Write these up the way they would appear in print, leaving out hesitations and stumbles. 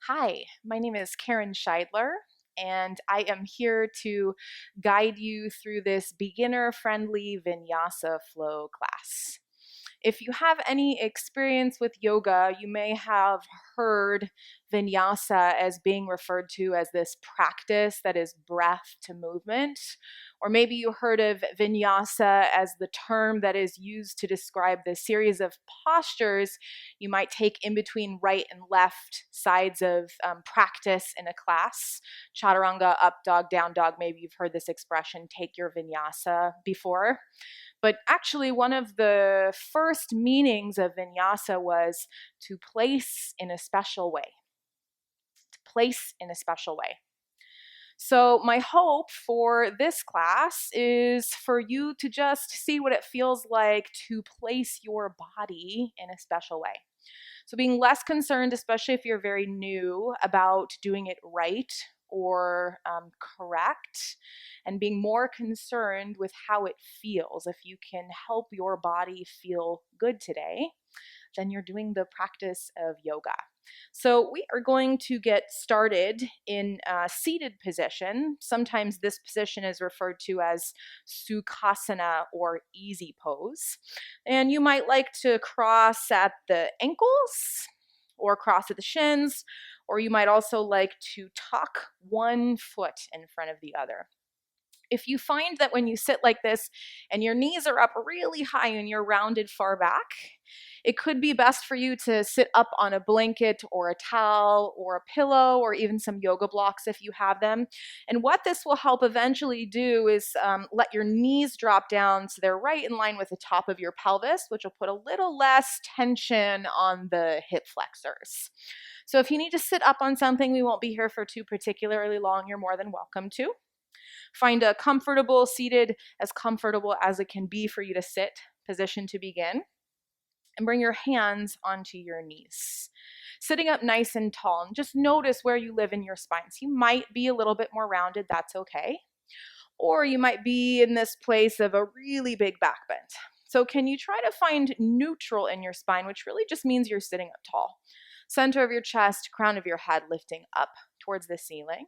Hi, my name is Karen Scheidler, and I am here to guide you through this beginner-friendly Vinyasa flow class. If you have any experience with yoga, you may have heard Vinyasa as being referred to as this practice that is breath to movement. Or maybe you heard of Vinyasa as the term that is used to describe the series of postures you might take in between right and left sides of practice in a class. Chaturanga, up dog, down dog. Maybe you've heard this expression, take your vinyasa, before. But actually, one of the first meanings of vinyasa was to place in a special way. To place in a special way. So, my hope for this class is for you to just see what it feels like to place your body in a special way. So, being less concerned, especially if you're very new, about doing it right or correct, and being more concerned with how it feels. If you can help your body feel good today, then you're doing the practice of yoga. So we are going to get started in a seated position. Sometimes this position is referred to as Sukhasana or easy pose. And you might like to cross at the ankles or cross at the shins, or you might also like to tuck one foot in front of the other. If you find that when you sit like this and your knees are up really high and you're rounded far back, it could be best for you to sit up on a blanket or a towel or a pillow or even some yoga blocks if you have them. And what this will help eventually do is let your knees drop down so they're right in line with the top of your pelvis, which will put a little less tension on the hip flexors. So if you need to sit up on something, we won't be here for too particularly long. You're more than welcome to. Find a comfortable, seated, as comfortable as it can be for you to sit position to begin. And bring your hands onto your knees. Sitting up nice and tall, and just notice where you live in your spine. So you might be a little bit more rounded, that's okay. Or you might be in this place of a really big back bend. So can you try to find neutral in your spine, which really just means you're sitting up tall. Center of your chest, crown of your head lifting up towards the ceiling.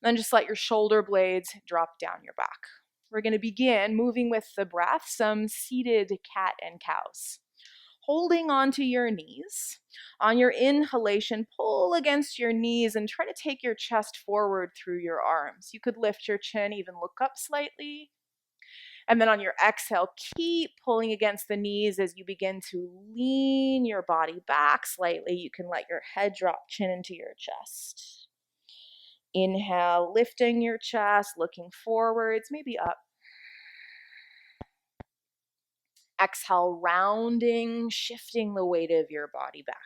Then just let your shoulder blades drop down your back. We're going to begin moving with the breath, some seated cat and cows. Holding onto your knees. On your inhalation, pull against your knees and try to take your chest forward through your arms. You could lift your chin, even look up slightly. And then on your exhale, keep pulling against the knees as you begin to lean your body back slightly. You can let your head drop, chin into your chest. Inhale, lifting your chest, looking forwards, maybe up. Exhale, rounding, shifting the weight of your body back.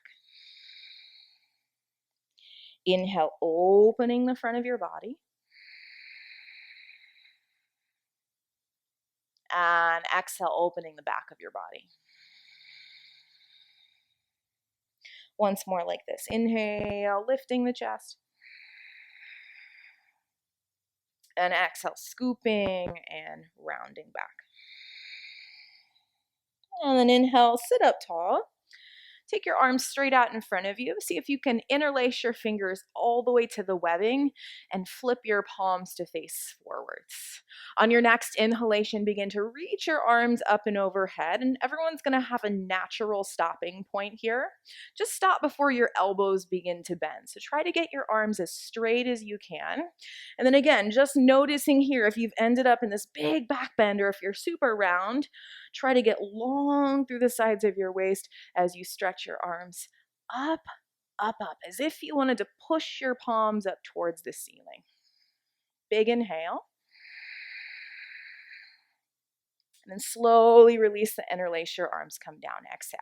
Inhale, opening the front of your body. And exhale, opening the back of your body. Once more like this. Inhale, lifting the chest. And exhale, scooping and rounding back. And then inhale, sit up tall. Take your arms straight out in front of you. See if you can interlace your fingers all the way to the webbing and flip your palms to face forwards. On your next inhalation, begin to reach your arms up and overhead, and everyone's going to have a natural stopping point here. Just stop before your elbows begin to bend. So try to get your arms as straight as you can. And then again, just noticing here if you've ended up in this big back bend or if you're super round, try to get long through the sides of your waist as you stretch your arms up, up, up, as if you wanted to push your palms up towards the ceiling. Big inhale. And then slowly release the interlace, your arms come down, exhale.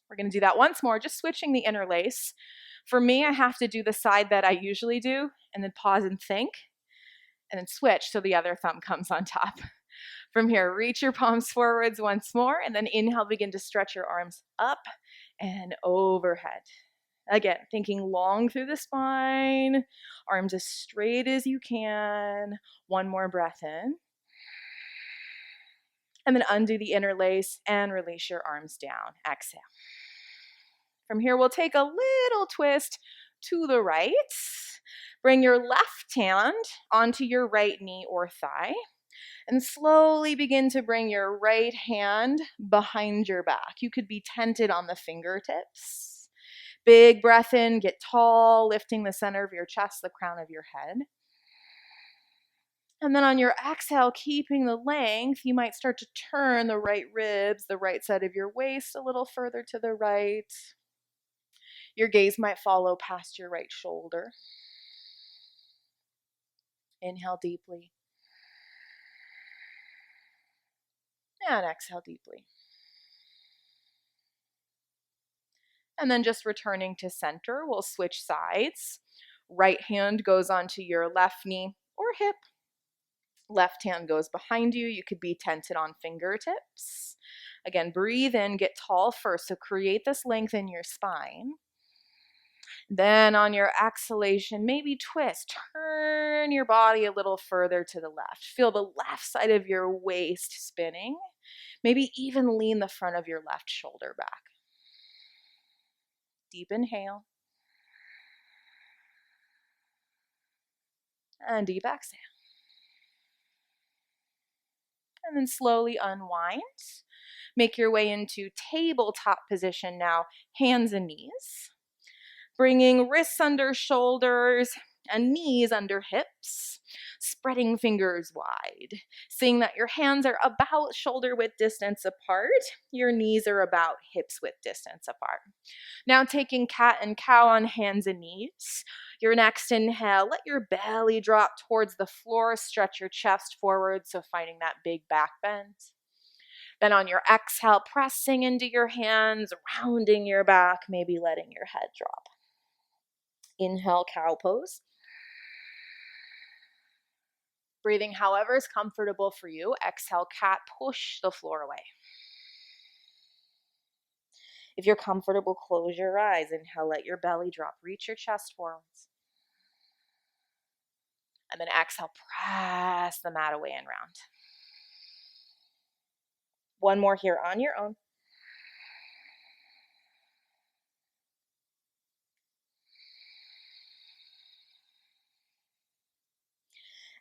We're going to do that once more, just switching the interlace. For me, I have to do the side that I usually do, and then pause and think, and then switch so the other thumb comes on top. From here, reach your palms forwards once more, and then inhale, begin to stretch your arms up and overhead. Again, thinking long through the spine, arms as straight as you can. One more breath in. And then undo the interlace and release your arms down. Exhale. From here, we'll take a little twist to the right. Bring your left hand onto your right knee or thigh. And slowly begin to bring your right hand behind your back. You could be tented on the fingertips. Big breath in, get tall, lifting the center of your chest, the crown of your head. And then on your exhale, keeping the length, you might start to turn the right ribs, the right side of your waist a little further to the right. Your gaze might follow past your right shoulder. Inhale deeply. And exhale deeply. And then just returning to center, we'll switch sides. Right hand goes onto your left knee or hip. Left hand goes behind you. You could be tented on fingertips. Again, breathe in, get tall first. So create this length in your spine. Then on your exhalation, maybe twist. Turn your body a little further to the left. Feel the left side of your waist spinning. Maybe even lean the front of your left shoulder back. Deep inhale. And deep exhale. And then slowly unwind. Make your way into tabletop position now, hands and knees. Bringing wrists under shoulders and knees under hips. Spreading fingers wide. Seeing that your hands are about shoulder width distance apart. Your knees are about hips width distance apart. Now taking cat and cow on hands and knees. Your next inhale, let your belly drop towards the floor. Stretch your chest forward, so finding that big back bend. Then on your exhale, pressing into your hands, rounding your back, maybe letting your head drop. Inhale, cow pose. Breathing however is comfortable for you. Exhale, cat, push the floor away. If you're comfortable, close your eyes. Inhale, let your belly drop. Reach your chest forwards. And then exhale, press the mat away and round. One more here on your own.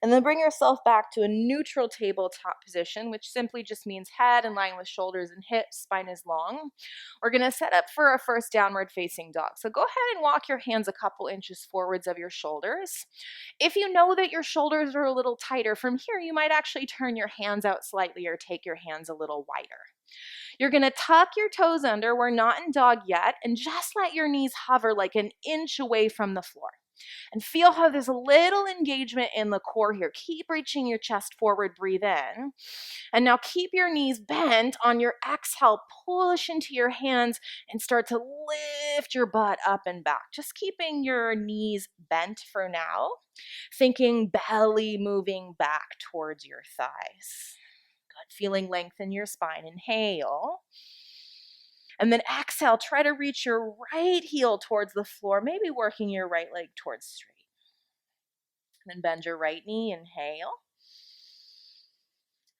And then bring yourself back to a neutral tabletop position, which simply just means head in line with shoulders and hips, spine is long. We're going to set up for our first downward facing dog. So go ahead and walk your hands a couple inches forwards of your shoulders. If you know that your shoulders are a little tighter from here, you might actually turn your hands out slightly or take your hands a little wider. You're going to tuck your toes under. We're not in dog yet. And just let your knees hover like an inch away from the floor. And feel how there's a little engagement in the core here. Keep reaching your chest forward, breathe in. And now keep your knees bent. On your exhale, push into your hands and start to lift your butt up and back. Just keeping your knees bent for now. Thinking belly moving back towards your thighs. Good. Feeling length in your spine. Inhale. And then exhale, try to reach your right heel towards the floor, maybe working your right leg towards straight. And then bend your right knee, inhale.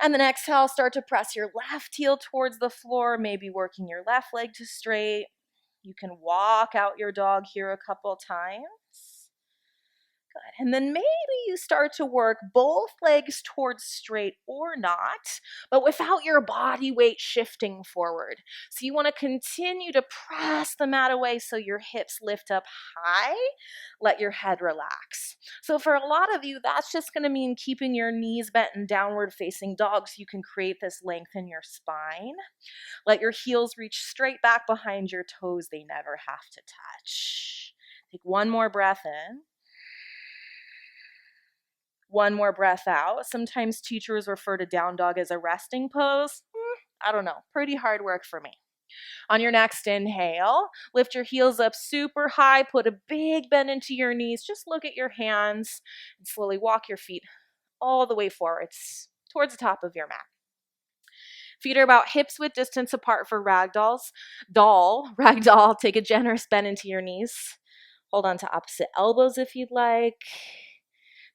And then exhale, start to press your left heel towards the floor, maybe working your left leg to straight. You can walk out your dog here a couple times. Good. And then maybe you start to work both legs towards straight or not, but without your body weight shifting forward. So you want to continue to press the mat away so your hips lift up high. Let your head relax. So for a lot of you, that's just going to mean keeping your knees bent and downward facing dog so you can create this length in your spine. Let your heels reach straight back behind your toes. They never have to touch. Take one more breath in. One more breath out. Sometimes teachers refer to down dog as a resting pose. I don't know. Pretty hard work for me. On your next inhale, lift your heels up super high. Put a big bend into your knees. Just look at your hands and slowly walk your feet all the way forwards towards the top of your mat. Feet are about hips width distance apart for ragdolls. Ragdoll, take a generous bend into your knees. Hold on to opposite elbows if you'd like.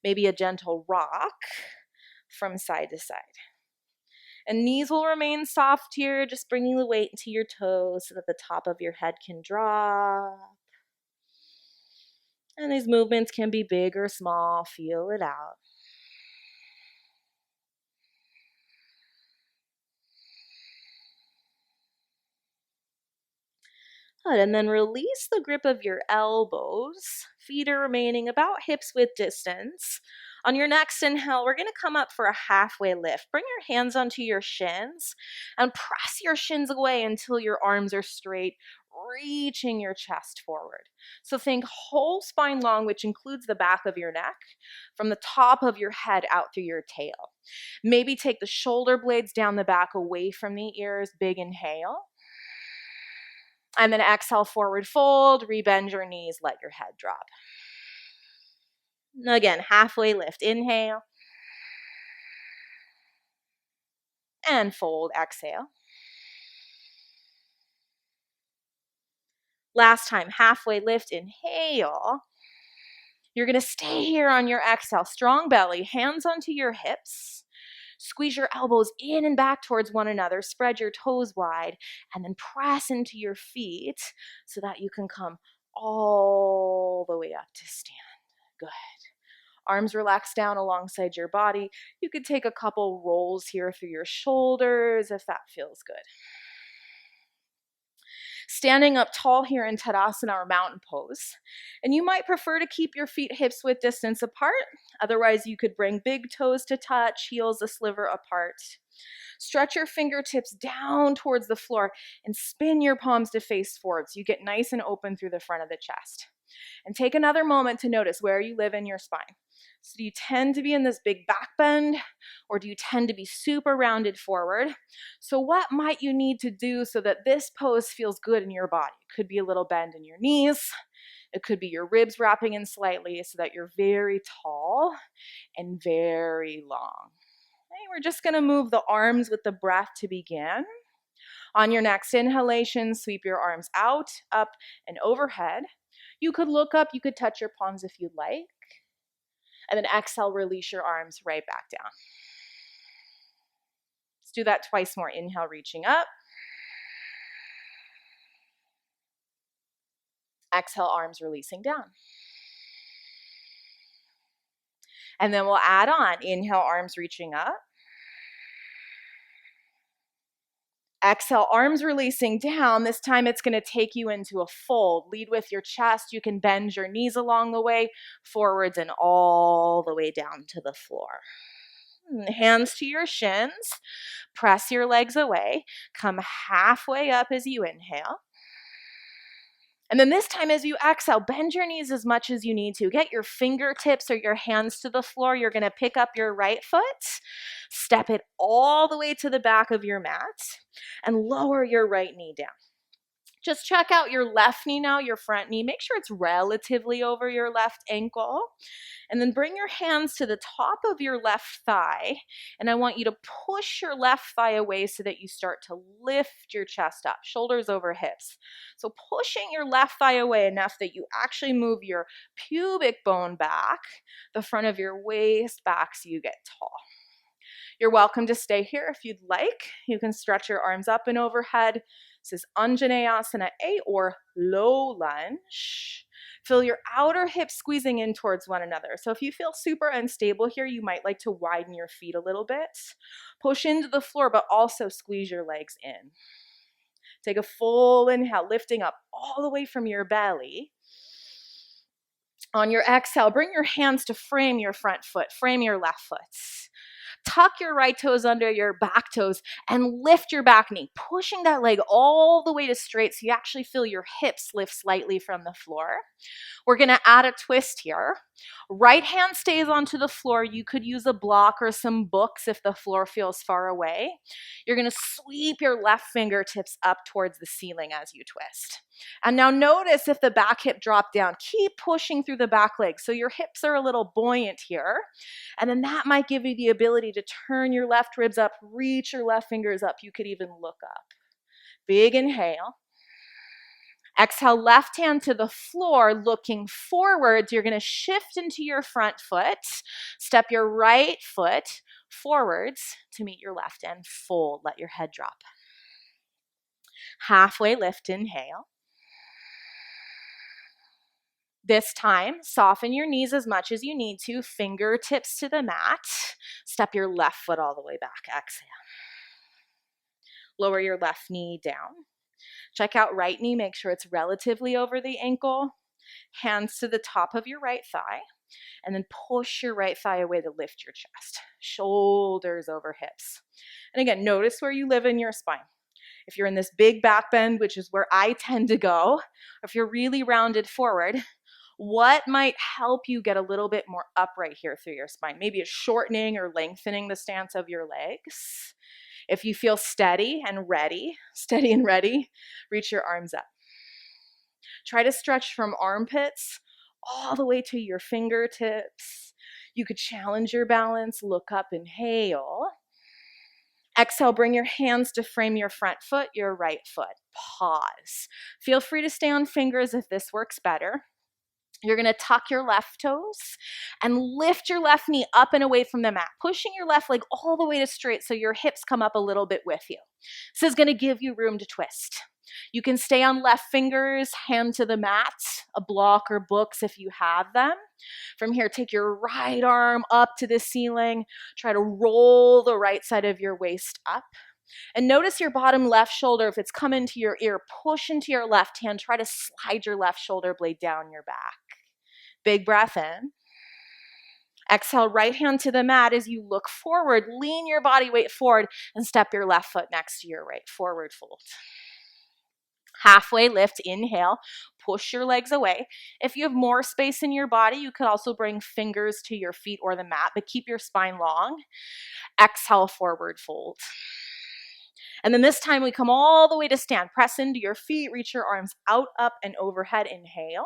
Maybe a gentle rock from side to side. And knees will remain soft here, just bringing the weight into your toes so that the top of your head can drop. And these movements can be big or small. Feel it out. Good. And then release the grip of your elbows. Feet are remaining about hips width distance. On your next inhale, we're going to come up for a halfway lift. Bring your hands onto your shins and press your shins away until your arms are straight, reaching your chest forward. So think whole spine long, which includes the back of your neck, from the top of your head out through your tail. Maybe take the shoulder blades down the back away from the ears. Big inhale. And then exhale, forward fold, rebend your knees, let your head drop. Again, halfway lift, inhale. And fold, exhale. Last time, halfway lift, inhale. You're gonna stay here on your exhale, strong belly, hands onto your hips. Squeeze your elbows in and back towards one another, spread your toes wide, and then press into your feet so that you can come all the way up to stand. Good. Arms relax down alongside your body. You could take a couple rolls here through your shoulders if that feels good. Standing up tall here in Tadasana or mountain pose. And you might prefer to keep your feet hips width distance apart. Otherwise, you could bring big toes to touch, heels a sliver apart. Stretch your fingertips down towards the floor and spin your palms to face forward so you get nice and open through the front of the chest. And take another moment to notice where you live in your spine. So do you tend to be in this big back bend, or do you tend to be super rounded forward? So what might you need to do so that this pose feels good in your body? It could be a little bend in your knees. It could be your ribs wrapping in slightly so that you're very tall and very long. Okay, we're just going to move the arms with the breath to begin. On your next inhalation, sweep your arms out, up, and overhead. You could look up, you could touch your palms if you'd like. And then exhale, release your arms right back down. Let's do that twice more. Inhale, reaching up. Exhale, arms releasing down. And then we'll add on. Inhale, arms reaching up. Exhale, arms releasing down. This time it's going to take you into a fold. Lead with your chest. You can bend your knees along the way, forwards and all the way down to the floor. Hands to your shins. Press your legs away. Come halfway up as you inhale. And then this time as you exhale, bend your knees as much as you need to. Get your fingertips or your hands to the floor. You're going to pick up your right foot, step it all the way to the back of your mat, and lower your right knee down. Just check out your left knee now, your front knee. Make sure it's relatively over your left ankle. And then bring your hands to the top of your left thigh. And I want you to push your left thigh away so that you start to lift your chest up, shoulders over hips. So pushing your left thigh away enough that you actually move your pubic bone back, the front of your waist back so you get tall. You're welcome to stay here if you'd like. You can stretch your arms up and overhead. This is Anjaneyasana A or low lunge. Feel your outer hips squeezing in towards one another. So if you feel super unstable here, you might like to widen your feet a little bit. Push into the floor, but also squeeze your legs in. Take a full inhale, lifting up all the way from your belly. On your exhale, bring your hands to frame your front foot, frame your left foot. Tuck your right toes under your back toes and lift your back knee, pushing that leg all the way to straight so you actually feel your hips lift slightly from the floor. We're going to add a twist here. Right hand stays onto the floor. You could use a block or some books if the floor feels far away. You're going to sweep your left fingertips up towards the ceiling as you twist. And now notice if the back hip dropped down. Keep pushing through the back leg so your hips are a little buoyant here. And then that might give you the ability to turn your left ribs up, reach your left fingers up. You could even look up. Big inhale. Exhale, left hand to the floor, looking forwards. You're going to shift into your front foot. Step your right foot forwards to meet your left and fold. Let your head drop. Halfway lift, inhale. This time, soften your knees as much as you need to, fingertips to the mat. Step your left foot all the way back. Exhale. Lower your left knee down. Check out right knee, make sure it's relatively over the ankle. Hands to the top of your right thigh, and then push your right thigh away to lift your chest. Shoulders over hips. And again, notice where you live in your spine. If you're in this big back bend, which is where I tend to go, or if you're really rounded forward, what might help you get a little bit more upright here through your spine? Maybe it's shortening or lengthening the stance of your legs. If you feel steady and ready, reach your arms up. Try to stretch from armpits all the way to your fingertips. You could challenge your balance, look up, inhale. Exhale, bring your hands to frame your front foot, your right foot. Pause. Feel free to stay on fingers if this works better. You're going to tuck your left toes and lift your left knee up and away from the mat, pushing your left leg all the way to straight so your hips come up a little bit with you. This is going to give you room to twist. You can stay on left fingers, hand to the mat, a block or books if you have them. From here, take your right arm up to the ceiling. Try to roll the right side of your waist up. And notice your bottom left shoulder. If it's come into your ear, push into your left hand. Try to slide your left shoulder blade down your back. Big breath in. Exhale, right hand to the mat as you look forward. Lean your body weight forward and step your left foot next to your right. Forward fold. Halfway lift, inhale, push your legs away. If you have more space in your body, you could also bring fingers to your feet or the mat, but keep your spine long. Exhale, forward fold. And then this time we come all the way to stand. Press into your feet, reach your arms out, up, and overhead. Inhale.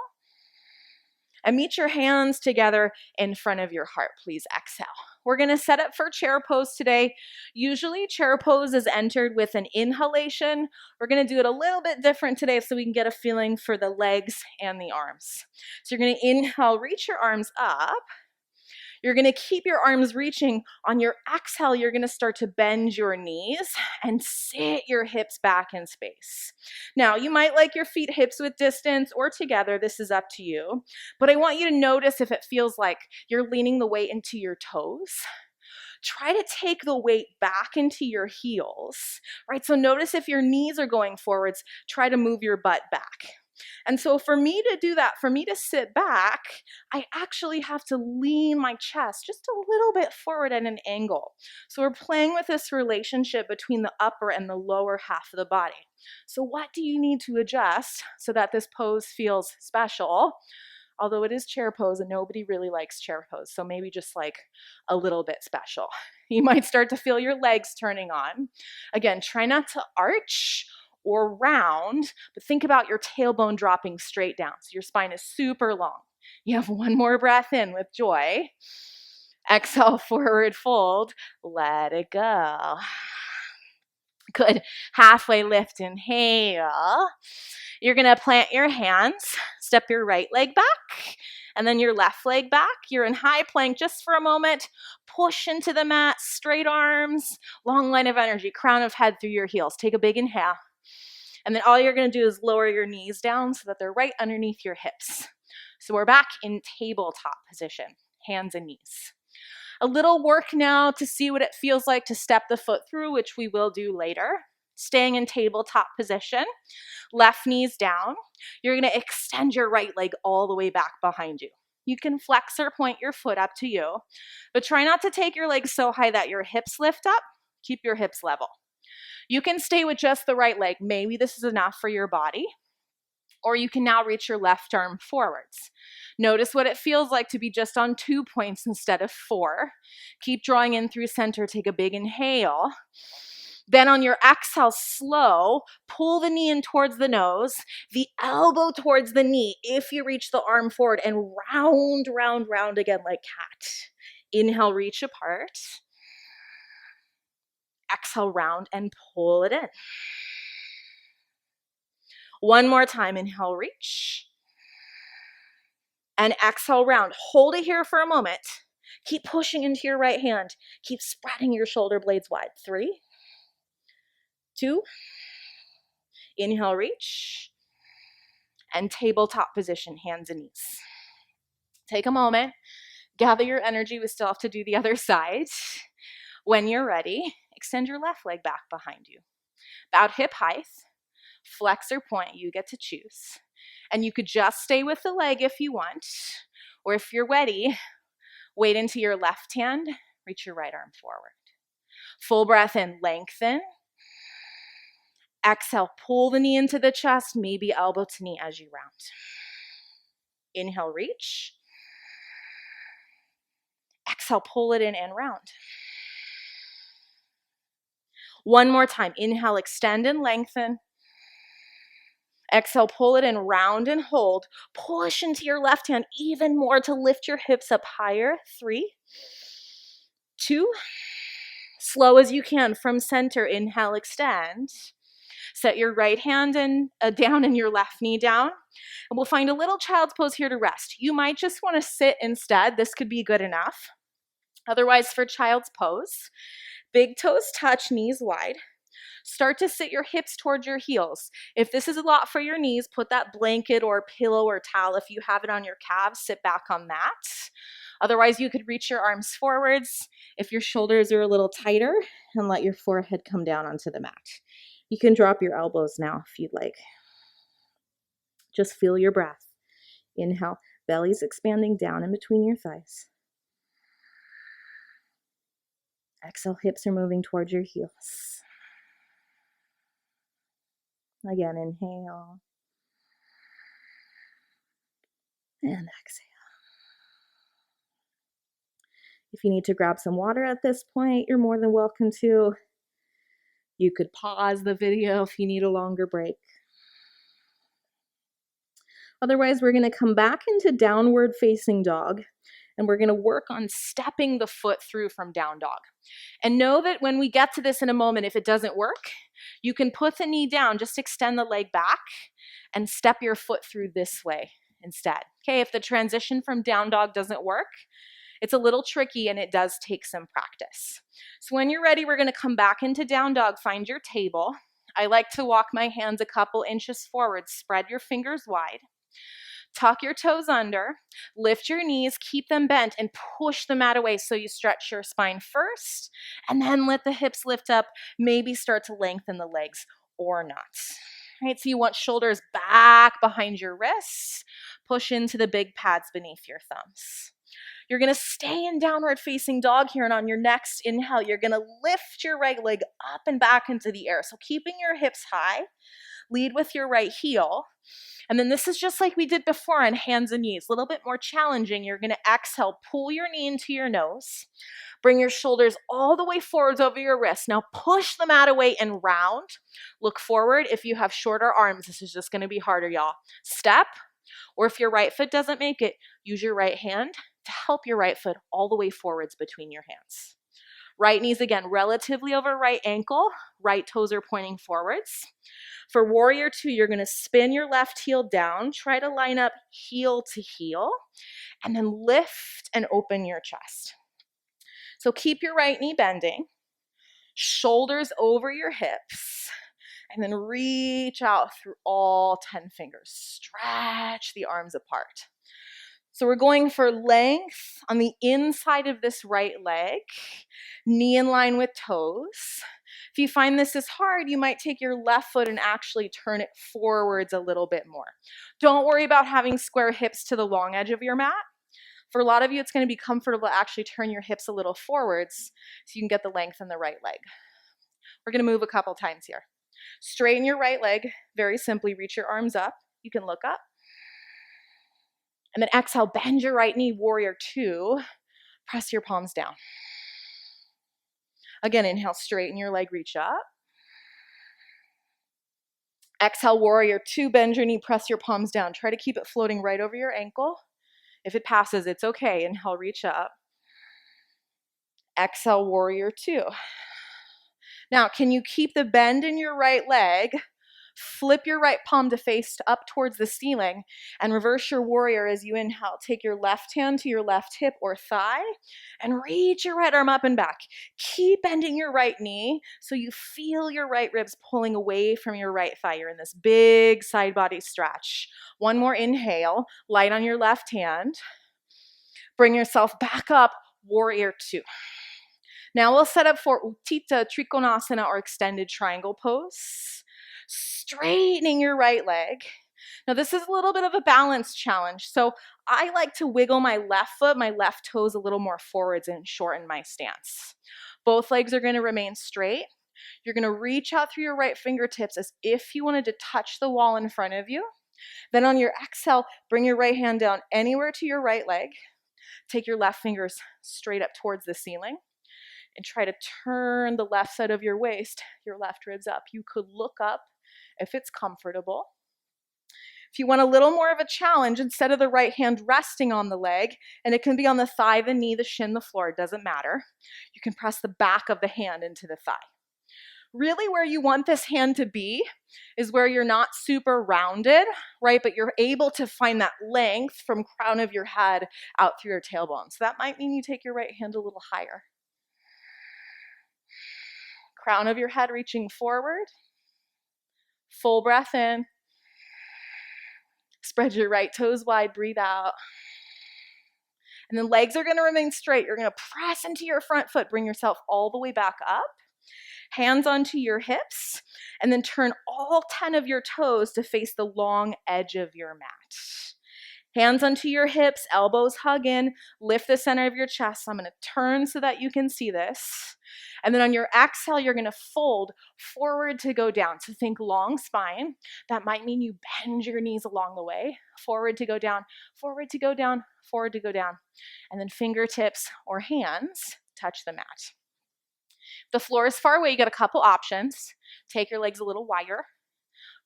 And meet your hands together in front of your heart. Please exhale. We're going to set up for chair pose today. Usually chair pose is entered with an inhalation. We're going to do it a little bit different today so we can get a feeling for the legs and the arms. So you're going to inhale, reach your arms up. You're going to keep your arms reaching. On your exhale, you're going to start to bend your knees and sit your hips back in space. Now, you might like your feet hips width distance or together. This is up to you. But I want you to notice if it feels like you're leaning the weight into your toes. Try to take the weight back into your heels, right? So notice if your knees are going forwards, try to move your butt back. And so for me to do that, for me to sit back, I actually have to lean my chest just a little bit forward at an angle. So we're playing with this relationship between the upper and the lower half of the body. So what do you need to adjust so that this pose feels special? Although it is chair pose and nobody really likes chair pose, so maybe just like a little bit special. You might start to feel your legs turning on. Again, try not to arch or round, but think about your tailbone dropping straight down. So your spine is super long. You have one more breath in with joy. Exhale, forward fold. Let it go. Good. Halfway lift, inhale. You're going to plant your hands, step your right leg back, and then your left leg back. You're in high plank just for a moment. Push into the mat, straight arms, long line of energy, crown of head through your heels. Take a big inhale. And then all you're going to do is lower your knees down so that they're right underneath your hips. So we're back in tabletop position, hands and knees. A little work now to see what it feels like to step the foot through, which we will do later. Staying in tabletop position, left knees down. You're going to extend your right leg all the way back behind you. You can flex or point your foot up to you, but try not to take your legs so high that your hips lift up. Keep your hips level. You can stay with just the right leg. Maybe this is enough for your body. Or you can now reach your left arm forwards. Notice what it feels like to be just on 2 points instead of 4. Keep drawing in through center. Take a big inhale. Then on your exhale, slow, pull the knee in towards the nose, the elbow towards the knee if you reach the arm forward, and round, round, round again like cat. Inhale, reach apart. Exhale, round and pull it in. One more time, inhale, reach. And exhale, round. Hold it here for a moment. Keep pushing into your right hand. Keep spreading your shoulder blades wide. 3, 2, inhale, reach. And tabletop position, hands and knees. Take a moment, gather your energy. We still have to do the other side. When you're ready, extend your left leg back behind you. About hip height, flex or point, you get to choose. And you could just stay with the leg if you want, or if you're ready, wait into your left hand, reach your right arm forward. Full breath in, lengthen. Exhale, pull the knee into the chest, maybe elbow to knee as you round. Inhale, reach. Exhale, pull it in and round. One more time. Inhale, extend and lengthen. Exhale, pull it in, round and hold. Push into your left hand even more to lift your hips up higher. 3, 2. Slow as you can from center. Inhale, extend. Set your right hand down and your left knee down. And we'll find a little child's pose here to rest. You might just want to sit instead. This could be good enough. Otherwise, for child's pose, big toes touch, knees wide. Start to sit your hips towards your heels. If this is a lot for your knees, put that blanket or pillow or towel, if you have it on your calves, sit back on that. Otherwise, you could reach your arms forwards if your shoulders are a little tighter and let your forehead come down onto the mat. You can drop your elbows now if you'd like. Just feel your breath. Inhale, belly's expanding down in between your thighs. Exhale, hips are moving towards your heels. Again, inhale. And exhale. If you need to grab some water at this point, you're more than welcome to. You could pause the video if you need a longer break. Otherwise, we're going to come back into downward facing dog, and we're going to work on stepping the foot through from down dog. And know that when we get to this in a moment, if it doesn't work, you can put the knee down, just extend the leg back, and step your foot through this way instead. Okay, if the transition from down dog doesn't work, it's a little tricky and it does take some practice. So when you're ready, we're going to come back into down dog, find your table. I like to walk my hands a couple inches forward, spread your fingers wide. Tuck your toes under, lift your knees, keep them bent, and push the mat away so you stretch your spine first, and then let the hips lift up, maybe start to lengthen the legs or not. Right, so you want shoulders back behind your wrists, push into the big pads beneath your thumbs. You're going to stay in downward facing dog here, and on your next inhale, you're going to lift your right leg up and back into the air. So keeping your hips high, lead with your right heel. And then this is just like we did before on hands and knees, a little bit more challenging. You're going to exhale, pull your knee into your nose, bring your shoulders all the way forwards over your wrists. Now push the mat away and round. Look forward. If you have shorter arms, this is just going to be harder, y'all. Step, or if your right foot doesn't make it, use your right hand to help your right foot all the way forwards between your hands. Right knee's again relatively over right ankle, right toes are pointing forwards. For warrior 2, you're going to spin your left heel down, try to line up heel to heel, and then lift and open your chest. So keep your right knee bending, shoulders over your hips, and then reach out through all 10 fingers. Stretch the arms apart. So we're going for length on the inside of this right leg, knee in line with toes. If you find this is hard, you might take your left foot and actually turn it forwards a little bit more. Don't worry about having square hips to the long edge of your mat. For a lot of you, it's going to be comfortable to actually turn your hips a little forwards so you can get the length in the right leg. We're going to move a couple times here. Straighten your right leg. Very simply, reach your arms up. You can look up. And then exhale, bend your right knee, warrior 2. Press your palms down. Again, inhale, straighten your leg, reach up. Exhale, warrior 2, bend your knee, press your palms down. Try to keep it floating right over your ankle. If it passes, it's okay. Inhale, reach up. Exhale, warrior 2. Now, can you keep the bend in your right leg? Flip your right palm to face up towards the ceiling and reverse your warrior as you inhale. Take your left hand to your left hip or thigh and reach your right arm up and back. Keep bending your right knee so you feel your right ribs pulling away from your right thigh. You're in this big side body stretch. One more inhale, light on your left hand. Bring yourself back up, warrior two. Now we'll set up for Utthita Trikonasana or extended triangle pose. Straightening your right leg. Now this is a little bit of a balance challenge. So I like to wiggle my left foot, my left toes a little more forwards and shorten my stance. Both legs are going to remain straight. You're going to reach out through your right fingertips as if you wanted to touch the wall in front of you. Then on your exhale, bring your right hand down anywhere to your right leg. Take your left fingers straight up towards the ceiling and try to turn the left side of your waist, your left ribs up. You could look up if it's comfortable. If you want a little more of a challenge, instead of the right hand resting on the leg, and it can be on the thigh, the knee, the shin, the floor, it doesn't matter, you can press the back of the hand into the thigh. Really where you want this hand to be is where you're not super rounded, right? But you're able to find that length from crown of your head out through your tailbone. So that might mean you take your right hand a little higher. Crown of your head reaching forward. Full breath in. Spread your right toes wide, breathe out. And then legs are gonna remain straight. You're gonna press into your front foot, bring yourself all the way back up. Hands onto your hips, and then turn all 10 of your toes to face the long edge of your mat. Hands onto your hips, elbows hug in, lift the center of your chest. So I'm gonna turn so that you can see this. And then on your exhale, you're gonna fold forward to go down. So think long spine. That might mean you bend your knees along the way. Forward to go down, forward to go down, forward to go down. And then fingertips or hands touch the mat. If the floor is far away, you got a couple options. Take your legs a little wider.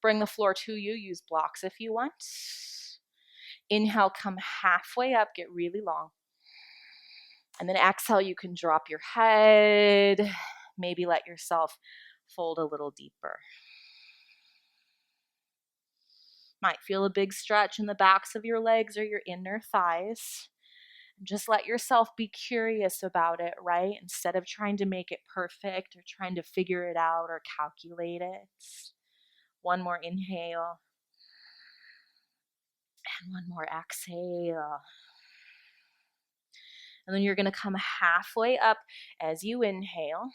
Bring the floor to you. Use blocks if you want. Inhale, come halfway up, get really long. And then exhale, you can drop your head. Maybe let yourself fold a little deeper. Might feel a big stretch in the backs of your legs or your inner thighs. Just let yourself be curious about it, right? Instead of trying to make it perfect or trying to figure it out or calculate it. One more inhale. And one more exhale. And then you're going to come halfway up as you inhale.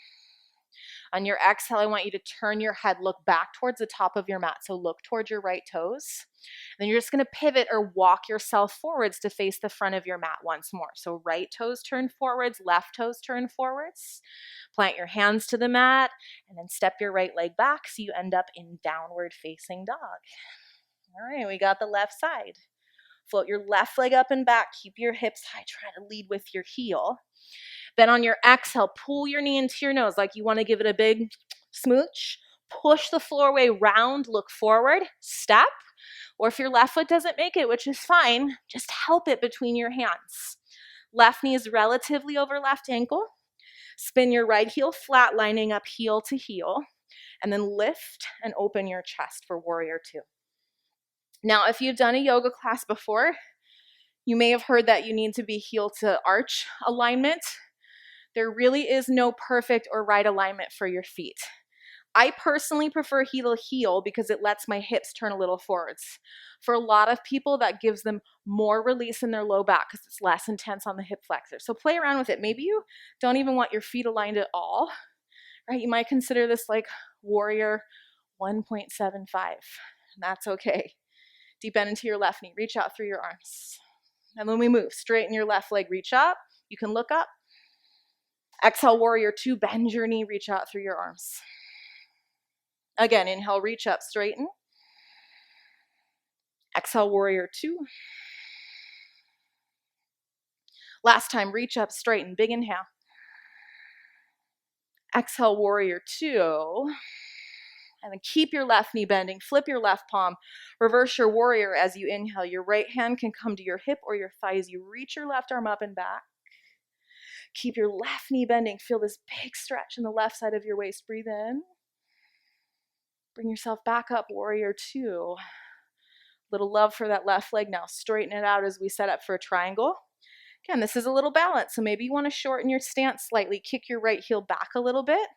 On your exhale, I want you to turn your head, look back towards the top of your mat. So look towards your right toes. Then you're just going to pivot or walk yourself forwards to face the front of your mat once more. So right toes turn forwards, left toes turn forwards. Plant your hands to the mat and then step your right leg back so you end up in downward facing dog. All right, we got the left side. Float your left leg up and back. Keep your hips high. Try to lead with your heel. Then on your exhale, pull your knee into your nose like you want to give it a big smooch. Push the floor away, round, look forward, step. Or if your left foot doesn't make it, which is fine, just help it between your hands. Left knee is relatively over left ankle. Spin your right heel flat, lining up heel to heel. And then lift and open your chest for warrior two. Now, if you've done a yoga class before, you may have heard that you need to be heel to arch alignment. There really is no perfect or right alignment for your feet. I personally prefer heel to heel because it lets my hips turn a little forwards. For a lot of people, that gives them more release in their low back because it's less intense on the hip flexor. So play around with it. Maybe you don't even want your feet aligned at all, right? You might consider this like warrior 1.75, and that's okay. Deep bend into your left knee. Reach out through your arms. And when we move, straighten your left leg, reach up. You can look up. Exhale, warrior two, bend your knee, reach out through your arms. Again, inhale, reach up, straighten. Exhale, warrior two. Last time, reach up, straighten, big inhale. Exhale, warrior two. And then keep your left knee bending, flip your left palm, reverse your warrior as you inhale. Your right hand can come to your hip or your thighs. You reach your left arm up and back. Keep your left knee bending. Feel this big stretch in the left side of your waist. Breathe in. Bring yourself back up, warrior two. Little love for that left leg now. Straighten it out as we set up for a triangle. Again, this is a little balance. So maybe you want to shorten your stance slightly. Kick your right heel back a little bit.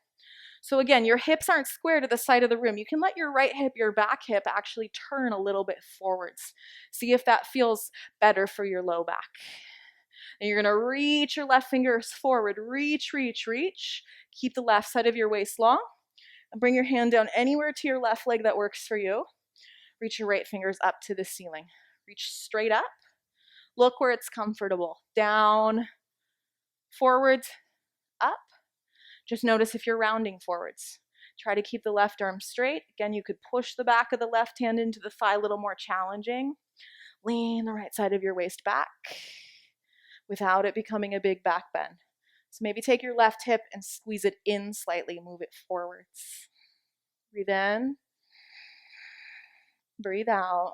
So again, your hips aren't square to the side of the room. You can let your right hip, your back hip actually turn a little bit forwards. See if that feels better for your low back. And you're going to reach your left fingers forward. Reach, reach, reach. Keep the left side of your waist long. And bring your hand down anywhere to your left leg that works for you. Reach your right fingers up to the ceiling. Reach straight up. Look where it's comfortable. Down, forwards, up. Just notice if you're rounding forwards. Try to keep the left arm straight. Again, you could push the back of the left hand into the thigh, a little more challenging. Lean the right side of your waist back without it becoming a big back bend. So maybe take your left hip and squeeze it in slightly, move it forwards. Breathe in, breathe out.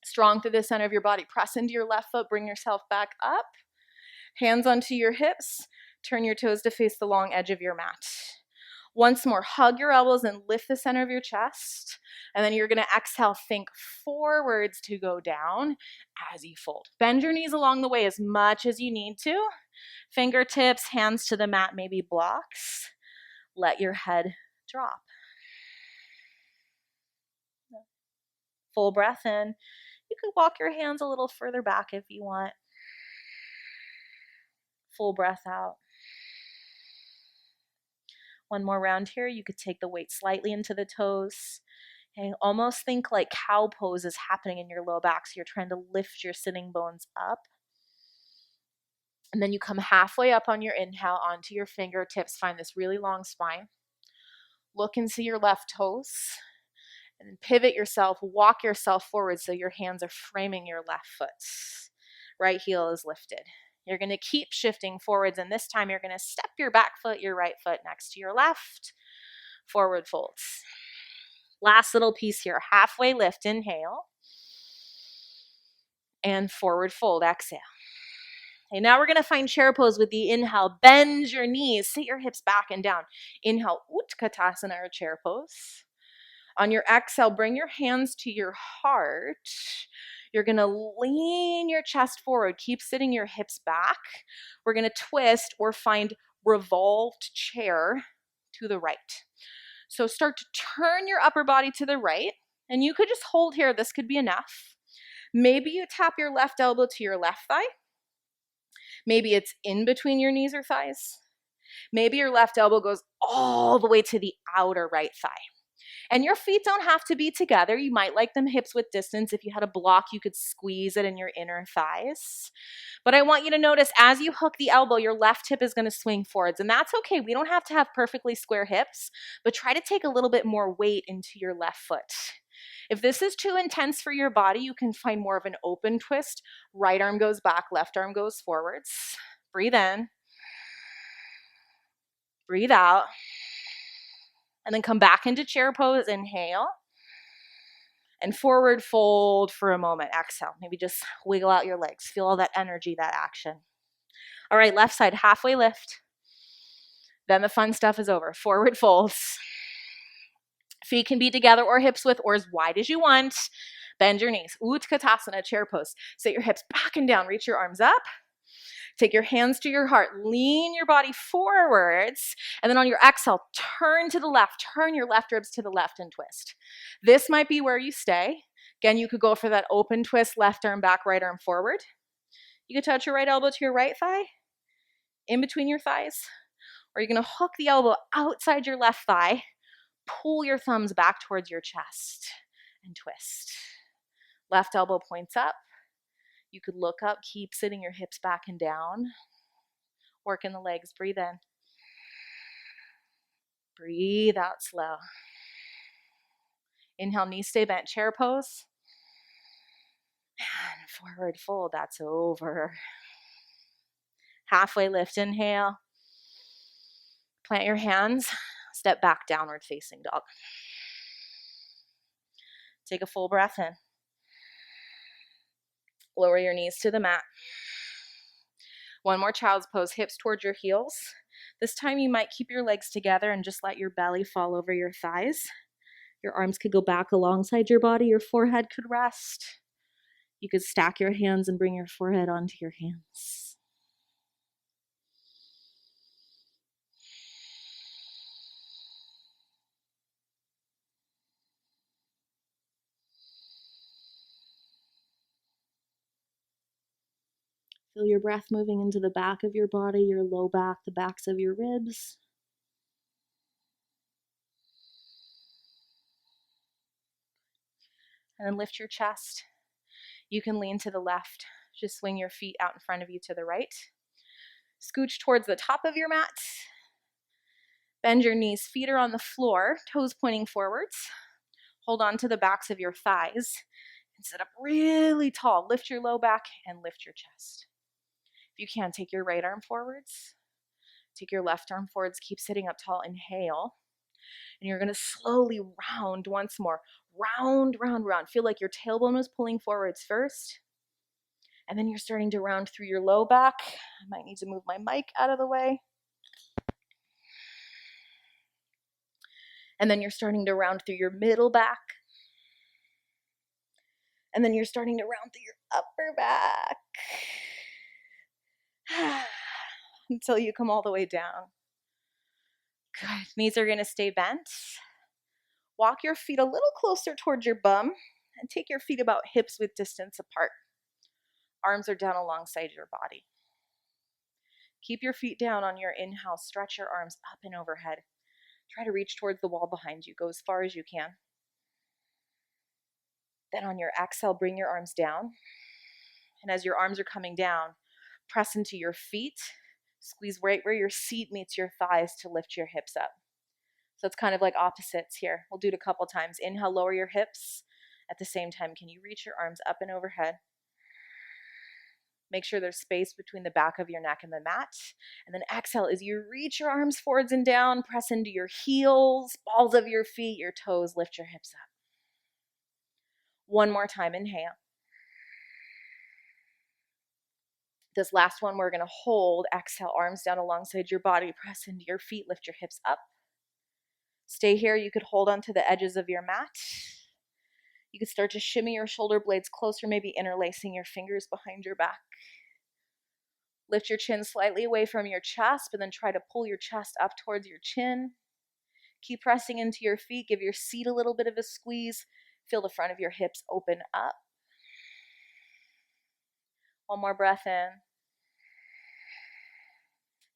Strong through the center of your body. Press into your left foot, bring yourself back up. Hands onto your hips. Turn your toes to face the long edge of your mat. Once more, hug your elbows and lift the center of your chest. And then you're going to exhale, think forwards to go down as you fold. Bend your knees along the way as much as you need to. Fingertips, hands to the mat, maybe blocks. Let your head drop. Full breath in. You could walk your hands a little further back if you want. Full breath out. One more round here. You could take the weight slightly into the toes. Okay, almost think like cow pose is happening in your low back. So you're trying to lift your sitting bones up. And then you come halfway up on your inhale onto your fingertips. Find this really long spine. Look and see your left toes. And then pivot yourself, walk yourself forward so your hands are framing your left foot. Right heel is lifted. You're going to keep shifting forwards, and this time you're going to step your back foot, your right foot next to your left. Forward folds. Last little piece here. Halfway lift, inhale. And forward fold, exhale. Okay, now we're going to find chair pose with the inhale. Bend your knees, sit your hips back and down. Inhale, Utkatasana or chair pose. On your exhale, bring your hands to your heart. You're going to lean your chest forward. Keep sitting your hips back. We're going to twist or find revolved chair to the right. So start to turn your upper body to the right. And you could just hold here. This could be enough. Maybe you tap your left elbow to your left thigh. Maybe it's in between your knees or thighs. Maybe your left elbow goes all the way to the outer right thigh. And your feet don't have to be together. You might like them hips width distance. If you had a block, you could squeeze it in your inner thighs. But I want you to notice as you hook the elbow, your left hip is going to swing forwards. And that's okay. We don't have to have perfectly square hips, but try to take a little bit more weight into your left foot. If this is too intense for your body, you can find more of an open twist. Right arm goes back, left arm goes forwards. Breathe in. Breathe out. And then come back into chair pose, inhale. And forward fold for a moment, exhale. Maybe just wiggle out your legs. Feel all that energy, that action. All right, left side, halfway lift. Then the fun stuff is over. Forward folds. Feet can be together or hips width or as wide as you want. Bend your knees. Utkatasana, chair pose. Sit your hips back and down. Reach your arms up. Take your hands to your heart. Lean your body forwards. And then on your exhale, turn to the left. Turn your left ribs to the left and twist. This might be where you stay. Again, you could go for that open twist, left arm back, right arm forward. You could touch your right elbow to your right thigh, in between your thighs. Or you're going to hook the elbow outside your left thigh. Pull your thumbs back towards your chest and twist. Left elbow points up. You could look up, keep sitting your hips back and down. Work in the legs, breathe in. Breathe out slow. Inhale, knees stay bent, chair pose. And forward fold, that's over. Halfway lift, inhale. Plant your hands, step back, downward facing dog. Take a full breath in. Lower your knees to the mat. One more child's pose, hips towards your heels. This time you might keep your legs together and just let your belly fall over your thighs. Your arms could go back alongside your body. Your forehead could rest. You could stack your hands and bring your forehead onto your hands. Feel your breath moving into the back of your body, your low back, the backs of your ribs. And then lift your chest. You can lean to the left. Just swing your feet out in front of you to the right. Scooch towards the top of your mat. Bend your knees. Feet are on the floor, toes pointing forwards. Hold on to the backs of your thighs and sit up really tall. Lift your low back and lift your chest. If you can, take your right arm forwards. Take your left arm forwards. Keep sitting up tall. Inhale. And you're going to slowly round once more. Round, round, round. Feel like your tailbone was pulling forwards first. And then you're starting to round through your low back. I might need to move my mic out of the way. And then you're starting to round through your middle back. And then you're starting to round through your upper back. Until you come all the way down. Good. Knees are going to stay bent. Walk your feet a little closer towards your bum and take your feet about hips width distance apart. Arms are down alongside your body. Keep your feet down on your inhale. Stretch your arms up and overhead. Try to reach towards the wall behind you. Go as far as you can. Then on your exhale, bring your arms down. And as your arms are coming down, press into your feet. Squeeze right where your seat meets your thighs to lift your hips up. So it's kind of like opposites here. We'll do it a couple times. Inhale, lower your hips. At the same time, can you reach your arms up and overhead? Make sure there's space between the back of your neck and the mat. And then exhale as you reach your arms forwards and down. Press into your heels, balls of your feet, your toes. Lift your hips up. One more time. Inhale. This last one we're going to hold. Exhale, arms down alongside your body. Press into your feet. Lift your hips up. Stay here. You could hold onto the edges of your mat. You could start to shimmy your shoulder blades closer, maybe interlacing your fingers behind your back. Lift your chin slightly away from your chest, but then try to pull your chest up towards your chin. Keep pressing into your feet. Give your seat a little bit of a squeeze. Feel the front of your hips open up. One more breath in.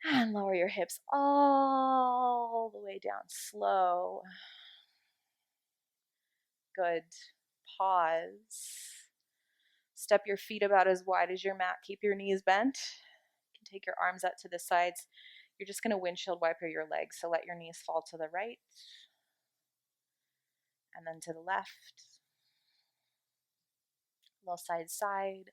And lower your hips all the way down. Slow. Good. Pause. Step your feet about as wide as your mat. Keep your knees bent. You can take your arms out to the sides. You're just going to windshield wiper your legs. So let your knees fall to the right and then to the left. A little side side.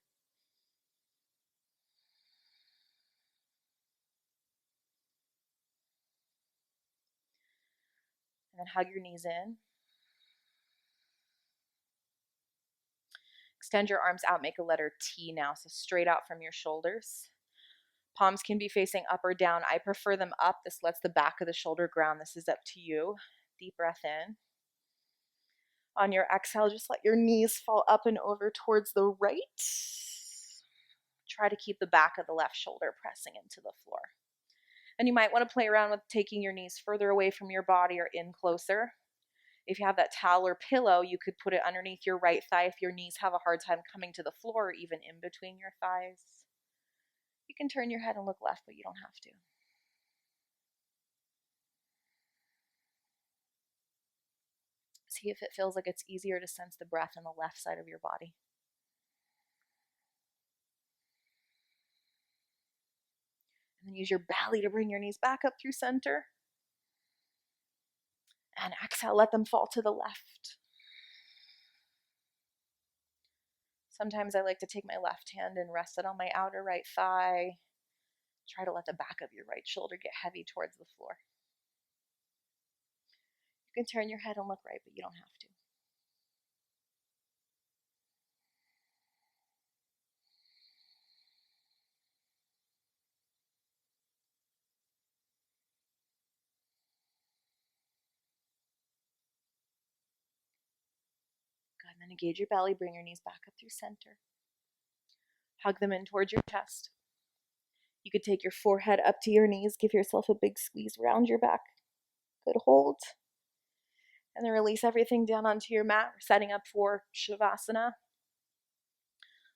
And then hug your knees in. Extend your arms out, make a letter T now, so straight out from your shoulders. Palms can be facing up or down. I prefer them up. This lets the back of the shoulder ground. This is up to you. Deep breath in. On your exhale, just let your knees fall up and over towards the right. Try to keep the back of the left shoulder pressing into the floor. And you might want to play around with taking your knees further away from your body or in closer. If you have that towel or pillow, you could put it underneath your right thigh if your knees have a hard time coming to the floor or even in between your thighs. You can turn your head and look left, but you don't have to. See if it feels like it's easier to sense the breath on the left side of your body. And then use your belly to bring your knees back up through center. And exhale, let them fall to the left. Sometimes I like to take my left hand and rest it on my outer right thigh. Try to let the back of your right shoulder get heavy towards the floor. You can turn your head and look right, but you don't have to. Good. And then engage your belly. Bring your knees back up through center. Hug them in towards your chest. You could take your forehead up to your knees. Give yourself a big squeeze around your back. Good hold. And then release everything down onto your mat. We're setting up for Shavasana.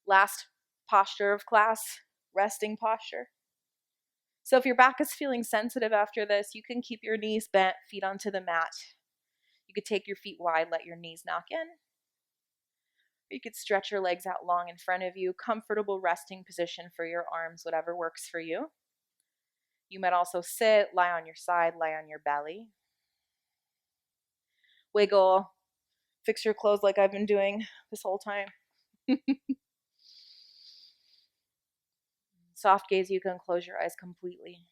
Last posture of class. resting posture. So if your back is feeling sensitive after this, you can keep your knees bent, feet onto the mat. You could take your feet wide, let your knees knock in. You could stretch your legs out long in front of you, comfortable resting position for your arms, whatever works for you. You might also sit, lie on your side, lie on your belly. Wiggle, fix your clothes like I've been doing this whole time. Soft gaze, you can close your eyes completely.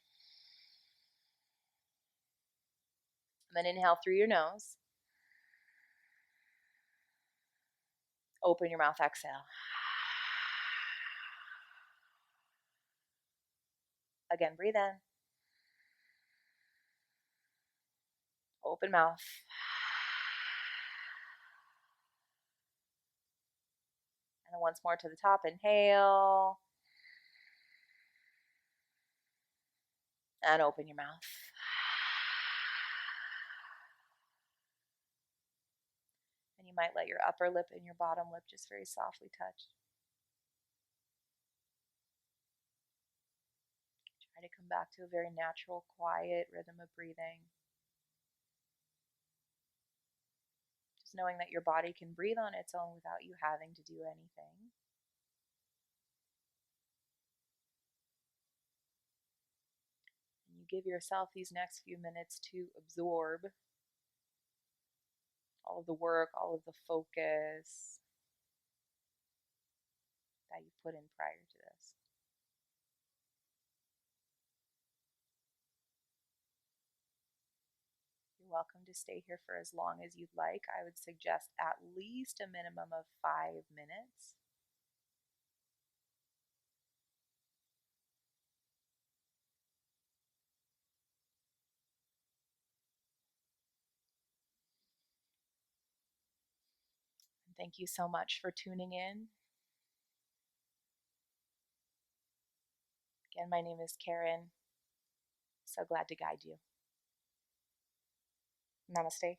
And then inhale through your nose. Open your mouth, exhale. Again, breathe in. Open mouth. And then once more to the top, inhale. And open your mouth. And you might let your upper lip and your bottom lip just very softly touch. Try to come back to a very natural, quiet rhythm of breathing. Just knowing that your body can breathe on its own without you having to do anything. And you give yourself these next few minutes to absorb all of the work, all of the focus that you put in prior to this. You're welcome to stay here for as long as you'd like. I would suggest at least a minimum of 5 minutes. And thank you so much for tuning in. Again, my name is Karen. So glad to guide you. Namaste.